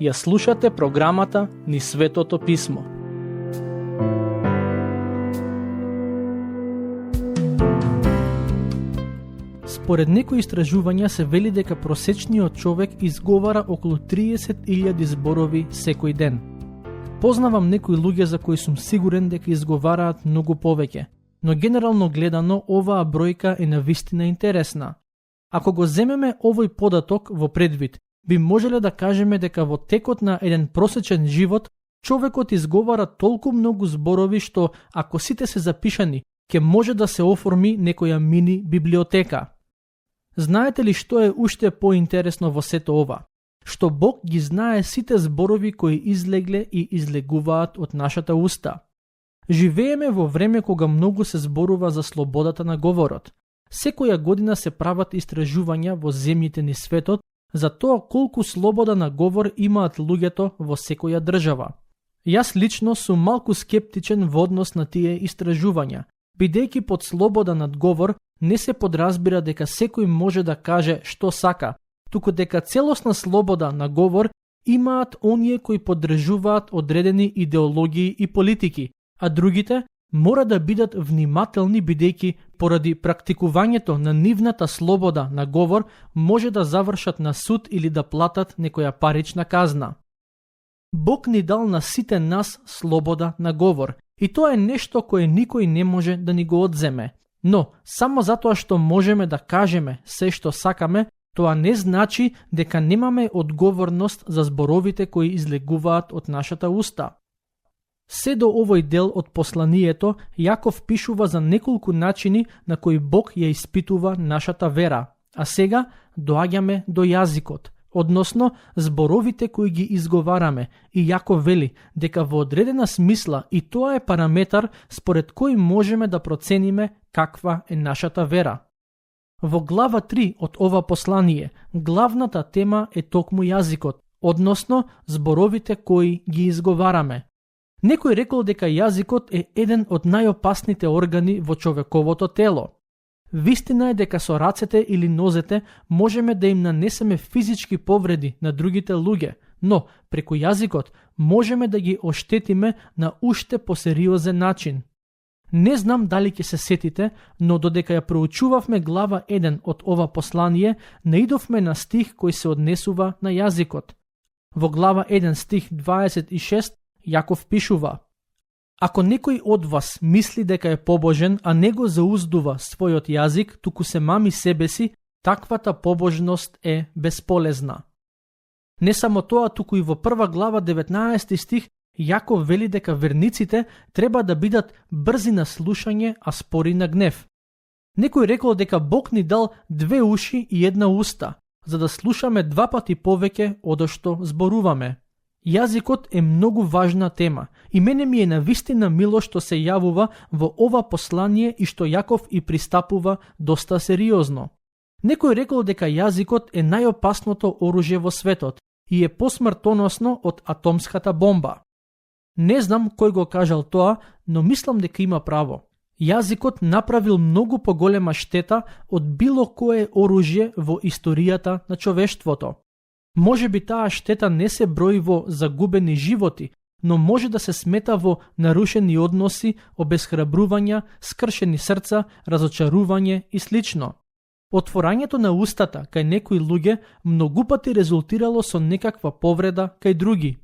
Ја слушате програмата Низ Светото Писмо. Според некои истражувања се вели дека просечниот човек изговара околу 30.000 зборови секој ден. Познавам некои луѓе за кои сум сигурен дека изговараат многу повеќе, но генерално гледано оваа бројка е навистина интересна. Ако го земеме овој податок во предвид, би можеле да кажеме дека во текот на еден просечен живот, човекот изговара толку многу зборови што, ако сите се запишани, ќе може да се оформи некоја мини библиотека. Знаете ли што е уште поинтересно во сето ова? Што Бог ги знае сите зборови кои излегле и излегуваат од нашата уста. Живееме во време кога многу се зборува за слободата на говорот. Секоја година се прават истражувања во земјите низ светот за тоа колку слобода на говор имаат луѓето во секоја држава. Јас лично сум малку скептичен во однос на тие истражувања, бидејќи под слобода над говор не се подразбира дека секој може да каже што сака, туку дека целосна слобода на говор имаат оние кои поддржуваат одредени идеологии и политики, а другите мора да бидат внимателни бидејќи поради практикувањето на нивната слобода на говор може да завршат на суд или да платат некоја парична казна. Бог ни дал на сите нас слобода на говор и тоа е нешто кое никој не може да ни го одземе. Но, само затоа што можеме да кажеме се што сакаме, тоа не значи дека немаме одговорност за зборовите кои излегуваат од нашата уста. Се до овој дел од посланието, Јаков пишува за неколку начини на кои Бог ја испитува нашата вера, а сега доаѓаме до јазикот, односно зборовите кои ги изговараме, и Јаков вели дека во одредена смисла и тоа е параметар според кој можеме да процениме каква е нашата вера. Во глава 3 од ова послание, главната тема е токму јазикот, односно зборовите кои ги изговараме. Некој рекол дека јазикот е еден од најопасните органи во човековото тело. Вистина е дека со рацете или нозете можеме да им нанесеме физички повреди на другите луѓе, но преку јазикот можеме да ги оштетиме на уште посериозен начин. Не знам дали ќе се сетите, но додека ја проучувавме глава 1 од ова послание, наидовме на стих кој се однесува на јазикот. Во глава 1 стих 26 Јаков пишува: Ако некој од вас мисли дека е побожен, а не го зауздува својот јазик, туку се мами себе си, таквата побожност е бесполезна. Не само тоа, туку и во прва глава 19 стих Јаков вели дека верниците треба да бидат брзи на слушање, а спори на гнев. Некој рекол дека Бог ни дал 2 уши и 1 уста, за да слушаме 2 пати повеќе одошто зборуваме. Јазикот е многу важна тема и мене ми е навистина мило што се јавува во ова послание и што Јаков и пристапува доста сериозно. Некој рекол дека јазикот е најопасното оружје во светот и е посмртоносно од атомската бомба. Не знам кој го кажал тоа, но мислам дека има право. Јазикот направил многу поголема штета од било кое оружје во историјата на човештвото. Може би таа штета не се брои во загубени животи, но може да се смета во нарушени односи, обесхрабрувања, скршени срца, разочарување и слично. Отворањето на устата кај некои луѓе многу пати резултирало со некаква повреда кај други.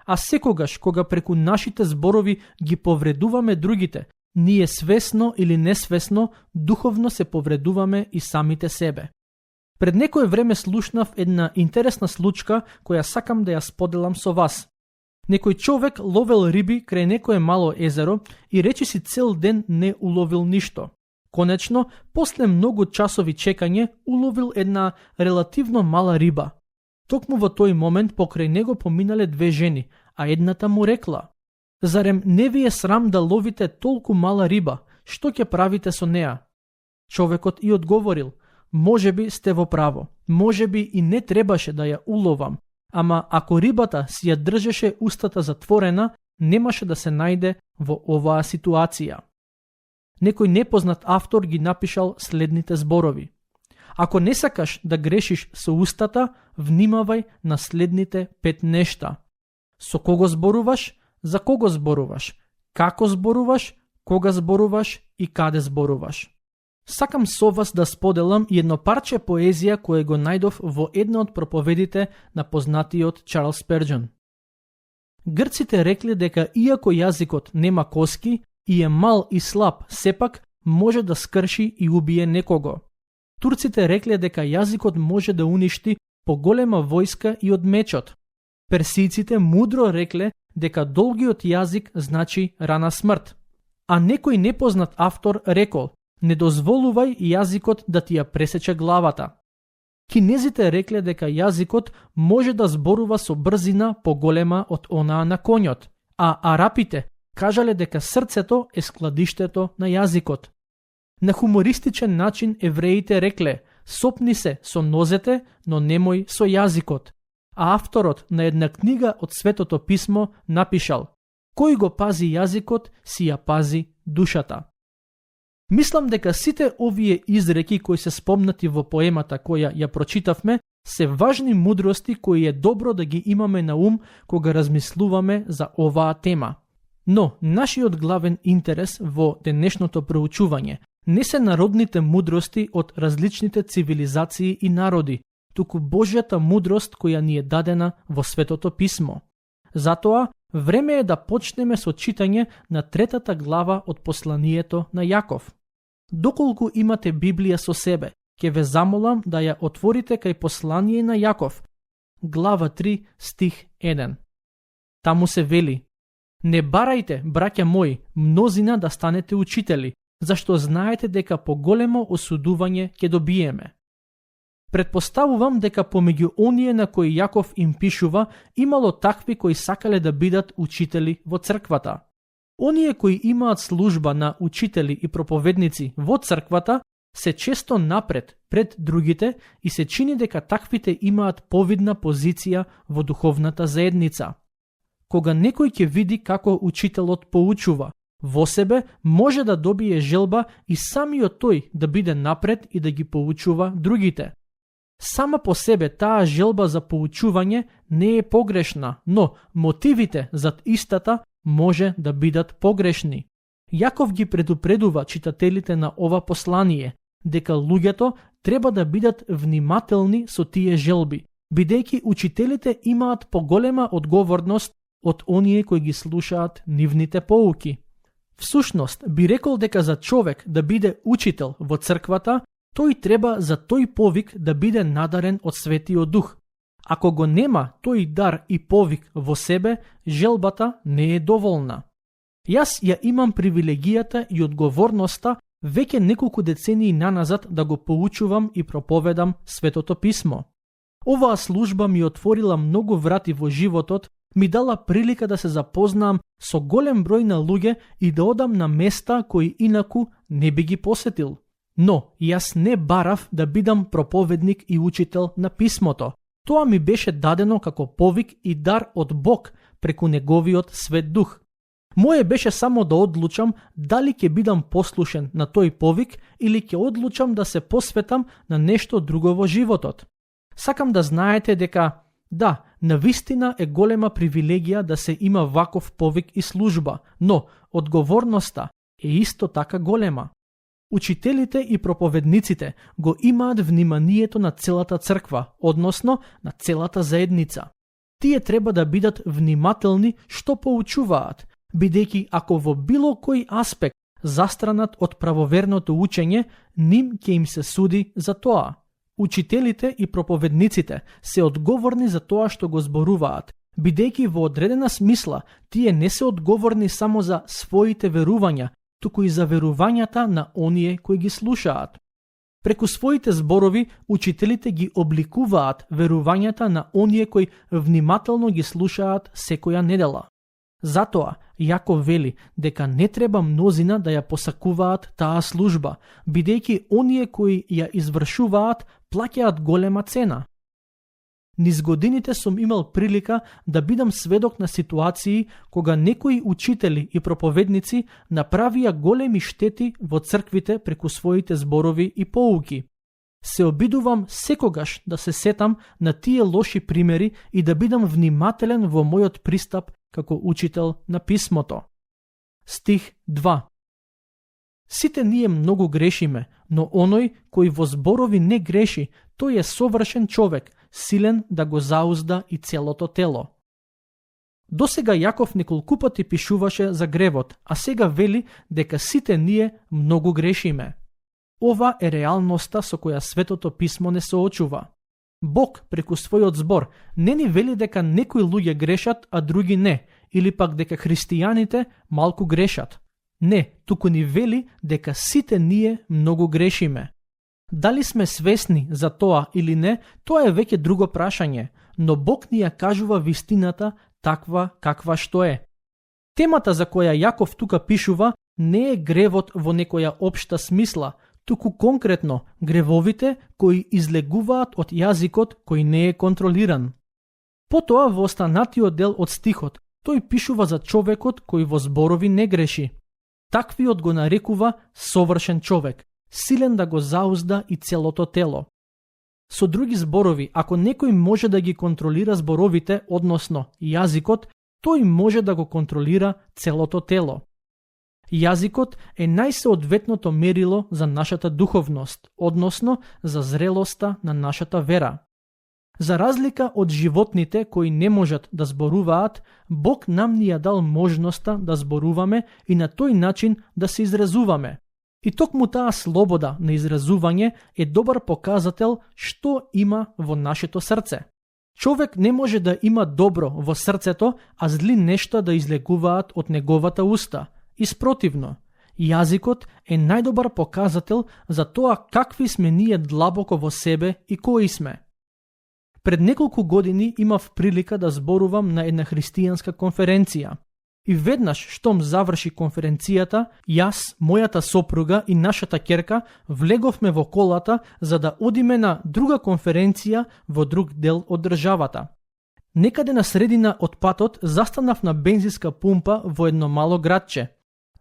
А секогаш кога преку нашите зборови ги повредуваме другите, ние свесно или несвесно духовно се повредуваме и самите себе. Пред некое време слушнав една интересна случка која сакам да ја споделам со вас. Некој човек ловел риби крај некое мало езеро и речиси цел ден не уловил ништо. Конечно, после многу часови чекање, уловил една релативно мала риба. Токму во тој момент покрај него поминале 2 жени, а едната му рекла: "Зарем не ви е срам да ловите толку мала риба? Што ќе правите со неа?" Човекот и одговорил: "Можеби сте во право, можеби и не требаше да ја уловам, ама ако рибата си ја држеше устата затворена, немаше да се најде во оваа ситуација." некој непознат автор ги напишал следните зборови: Ако не сакаш да грешиш со устата, внимавај на следните 5 нешта. Со кого зборуваш, за кого зборуваш, како зборуваш, кога зборуваш и каде зборуваш. Сакам со вас да споделам едно парче поезија кое го најдов во една од проповедите на познатиот Чарлс Сперџан. Грците рекле дека иако јазикот нема коски и е мал и слаб, сепак може да скрши и убие некого. Турците рекле дека јазикот може да уништи поголема војска и од мечот. Персијците мудро рекле дека долгиот јазик значи рана смрт. А некој непознат автор рекол: не дозволувај јазикот да ти ја пресече главата. Кинезите рекле дека јазикот може да зборува со брзина поголема од онаа на конјот, а арапите кажале дека срцето е складиштето на јазикот. На хумористичен начин евреите рекле: сопни се со нозете, но немој со јазикот. А авторот на една книга од Светото писмо напишал: кој го пази јазикот, си ја пази душата. Мислам дека сите овие изреки кои се спомнати во поемата која ја прочитавме се важни мудрости кои е добро да ги имаме на ум кога размислуваме за оваа тема. Но нашиот главен интерес во денешното проучување не се народните мудрости од различните цивилизации и народи, туку Божјата мудрост која ни е дадена во Светото писмо. Затоа, време е да почнеме со читање на 3 глава од посланието на Јаков. Доколку имате Библија со себе, ќе ве замолам да ја отворите кај послание на Јаков, глава 3, стих 1. Таму се вели: не барајте, браќа мои, мнозина да станете учители, зашто знаете дека поголемо осудување ќе добиеме. Предпоставувам дека помеѓу оние на кои Јаков им пишува, имало такви кои сакале да бидат учители во црквата. Оние кои имаат служба на учители и проповедници во црквата се често напред пред другите и се чини дека таквите имаат повидна позиција во духовната заедница. Кога некој ќе види како учителот поучува, во себе може да добие желба и самиот тој да биде напред и да ги поучува другите. Сама по себе таа желба за поучување не е погрешна, но мотивите зад истата може да бидат погрешни. Јаков ги предупредува читателите на ова послание дека луѓето треба да бидат внимателни со тие желби, бидејќи учителите имаат поголема одговорност од оние кои ги слушаат нивните поуки. Всушност, би рекол дека за човек да биде учител во црквата, тој треба за тој повик да биде надарен од Светиот Дух. Ако го нема тој дар и повик во себе, желбата не е доволна. Јас ја имам привилегијата и одговорноста веќе неколку децении наназад да го поучувам и проповедам Светото писмо. Оваа служба ми отворила многу врати во животот, ми дала прилика да се запознаам со голем број на луѓе и да одам на места кои инаку не би ги посетил. Но јас не барав да бидам проповедник и учител на писмото. Тоа ми беше дадено како повик и дар од Бог преку Неговиот Свет Дух. Моje беше само да одлучам дали ќе бидам послушен на тој повик или ќе одлучам да се посветам на нешто друго во животот. Сакам да знаете дека, да, навистина е голема привилегија да се има ваков повик и служба, но одговорноста е исто така голема. Учителите и проповедниците го имаат вниманието на целата црква, односно на целата заедница. Тие треба да бидат внимателни што поучуваат, бидејќи ако во било кој аспект застранат од правоверното учење, ним ќе им се суди за тоа. Учителите и проповедниците се одговорни за тоа што го зборуваат, бидејќи во одредена смисла тие не се одговорни само за своите верувања, туку и за верувањата на оние кои ги слушаат. Преку своите зборови, учителите ги обликуваат верувањата на оние кои внимателно ги слушаат секоја недела. Затоа, Јаков вели дека не треба мнозина да ја посакуваат таа служба, бидејќи оние кои ја извршуваат плаќаат голема цена. Низ годините сум имал прилика да бидам сведок на ситуации кога некои учители и проповедници направија големи штети во црквите преку своите зборови и поуки. Се обидувам секогаш да се сетам на тие лоши примери и да бидам внимателен во мојот пристап како учител на писмото. Стих 2. Сите ние многу грешиме, но оној кој во зборови не греши, тој е совршен човек, силен да го заузда и целото тело. Досега Јаков неколку пати пишуваше за гревот, а сега вели дека сите ние многу грешиме. Ова е реалноста со која Светото писмо не соочува. Бог преку својот збор не ни вели дека некои луѓе грешат, а други не, или пак дека христијаните малку грешат. Не, туку ни вели дека сите ние многу грешиме. Дали сме свесни за тоа или не, тоа е веќе друго прашање, но Бог ни ја кажува вистината таква каква што е. Темата за која Јаков тука пишува не е гревот во некоја општа смисла, туку конкретно гревовите кои излегуваат од јазикот кој не е контролиран. Потоа во останатиот дел од стихот, тој пишува за човекот кој во зборови не греши. Таквиот го нарекува совршен човек, силен да го заузда и целото тело. Со други зборови, ако некој може да ги контролира зборовите, односно јазикот, тој може да го контролира целото тело. Јазикот е најсоодветното мерило за нашата духовност, односно за зрелоста на нашата вера. За разлика од животните кои не можат да зборуваат, Бог нам ни ја дал можноста да зборуваме и на тој начин да се изразуваме. И токму таа слобода на изразување е добар показател што има во нашето срце. Човек не може да има добро во срцето, а зли нешта да излегуваат од неговата уста. Испротивно, јазикот е најдобар показател за тоа какви сме ние длабоко во себе и кои сме. Пред неколку години имав прилика да зборувам на една христијанска конференција. И веднаш штом заврши конференцијата, јас, мојата сопруга и нашата ќерка влеговме во колата за да одиме на друга конференција во друг дел од државата. Некаде на средина од патот застанав на бензинска пумпа во едно мало градче.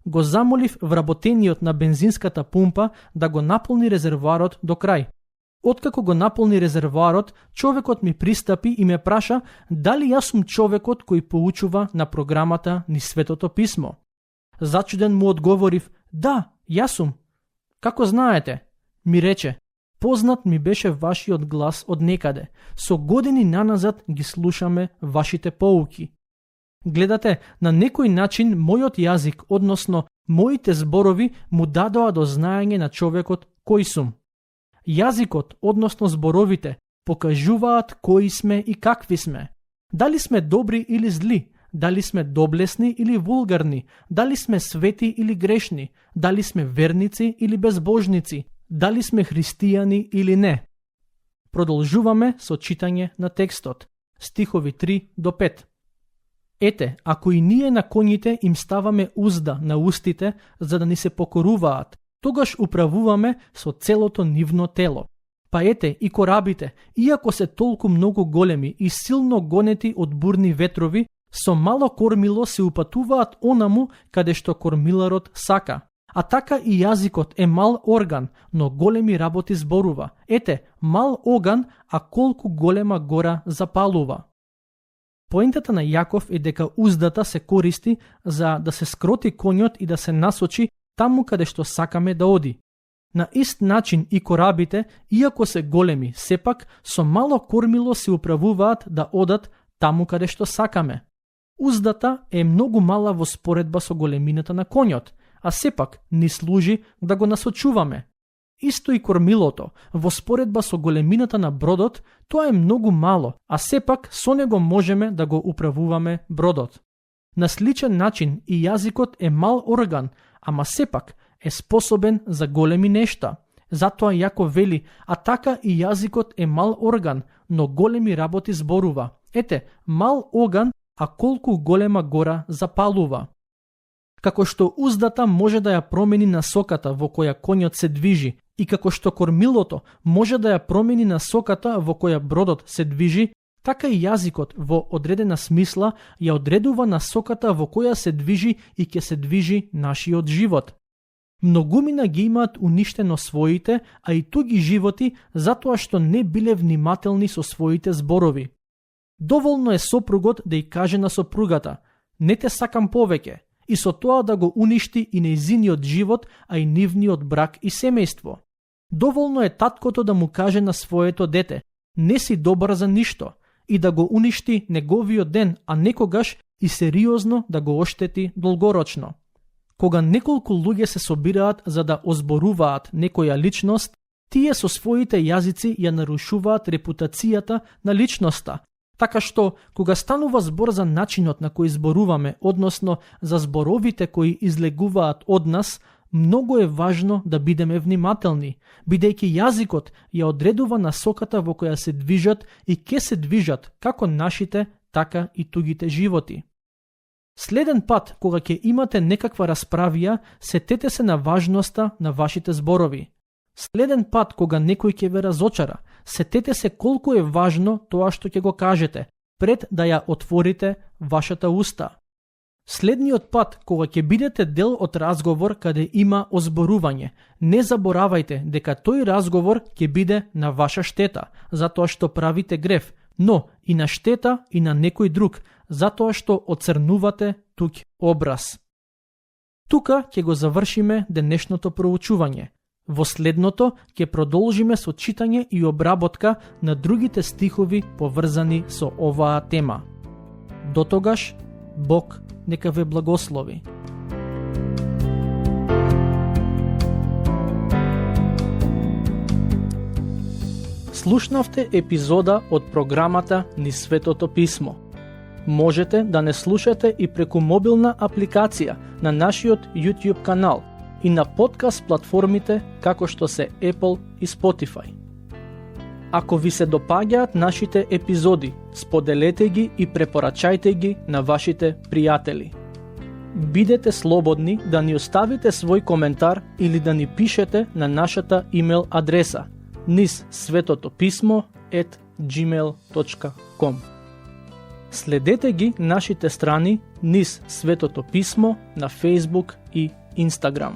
Го замолив вработениот на бензинската пумпа да го наполни резервоарот до крај. Откако го наполни резервоарот, човекот ми пристапи и ме праша дали јас сум човекот кој поучува на програмата ни Светото писмо. Зачуден му одговорив: "Да, јас сум." "Како знаете?" ми рече. "Познат ми беше вашиот глас од некаде. Со години наназад ги слушаме вашите поуки." Гледате, на некој начин мојот јазик, односно моите зборови му дадоа до знаење на човекот кој сум. Јазикот, односно зборовите, покажуваат кои сме и какви сме. Дали сме добри или зли, дали сме доблесни или вулгарни, дали сме свети или грешни, дали сме верници или безбожници, дали сме христијани или не. Продолжуваме со читање на текстот. Стихови 3 до 5. Ете, ако и ние на коњите им ставаме узда на устите за да ни се покоруваат, тогаш управуваме со целото нивно тело. Па ете, и корабите, иако се толку многу големи и силно гонети од бурни ветрови, со мало кормило се упатуваат онаму каде што кормиларот сака. А така и јазикот е мал орган, но големи работи зборува. Ете, мал оган, а колку голема гора запалува. Поентата на Јаков е дека уздата се користи за да се скроти конјот и да се насочи таму каде што сакаме да оди. На ист начин и корабите, иако се големи, сепак со мало кормило се управуваат да одат таму каде што сакаме. Уздата е многу мала во споредба со големината на конјот, а сепак ни служи да го насочуваме. Исто и кормилото, во споредба со големината на бродот, тоа е многу мало, а сепак со него можеме да го управуваме бродот. На сличен начин и јазикот е мал орган, ама сепак е способен за големи нешта. Затоа Јаков вели, а така и јазикот е мал орган, но големи работи зборува. Ете, мал оган, а колку голема гора запалува. Како што уздата може да ја промени насоката во која конјот се движи и како што кормилото може да ја промени насоката во која бродот се движи, Така и јазикот во одредена смисла ја одредува насоката во која се движи и ќе се движи нашиот живот. Многумина ги имаат уништено своите, а и туги животи затоа што не биле внимателни со своите зборови. Доволно е сопругот да ја каже на сопругата: "Не те сакам повеќе", и со тоа да го уништи и нејзиниот живот, а и нивниот брак и семејство. Доволно е таткото да му каже на своето дете: "Не си добар за ништо", и да го уништи неговиот ден, а некогаш и сериозно да го оштети долгорочно. Кога неколку луѓе се собираат за да озборуваат некоја личност, тие со своите јазици ја нарушуваат репутацијата на личноста, така што кога станува збор за начинот на кој зборуваме, односно за зборовите кои излегуваат од нас, многу е важно да бидеме внимателни, бидејќи јазикот ја одредува насоката во која се движат и ќе се движат како нашите, така и тугите животи. Следен пат, кога ќе имате некаква расправија, сетете се на важноста на вашите зборови. Следен пат, кога некој ќе ве разочара, сетете се колку е важно тоа што ќе го кажете, пред да ја отворите вашата уста. Следниот пат, кога ќе бидете дел од разговор каде има озборување, не заборавајте дека тој разговор ќе биде на ваша штета, затоа што правите грев, но и на штета и на некој друг, затоа што оцрнувате туѓ образ. Тука ќе го завршиме денешното проучување. Во следното ќе продолжиме со читање и обработка на другите стихови поврзани со оваа тема. Дотогаш, Бог нека ве благослови. Слушнавте епизода од програмата Низ Светото Писмо. Можете да не слушате и преку мобилна апликација на нашиот YouTube канал и на подкаст платформите како што се Apple и Spotify. Ако ви се допаѓаат нашите епизоди, споделете ги и препорачајте ги на вашите пријатели. Бидете слободни да ни оставите свој коментар или да ни пишете на нашата имейл адреса nizsvetotopismo@gmail.com. Следете ги нашите страни Низ Светото Писмо на Facebook и Instagram.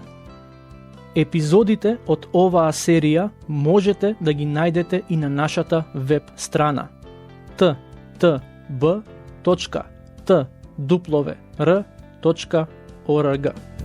Епизодите од оваа серија можете да ги најдете и на нашата веб страна ttb.twr.org.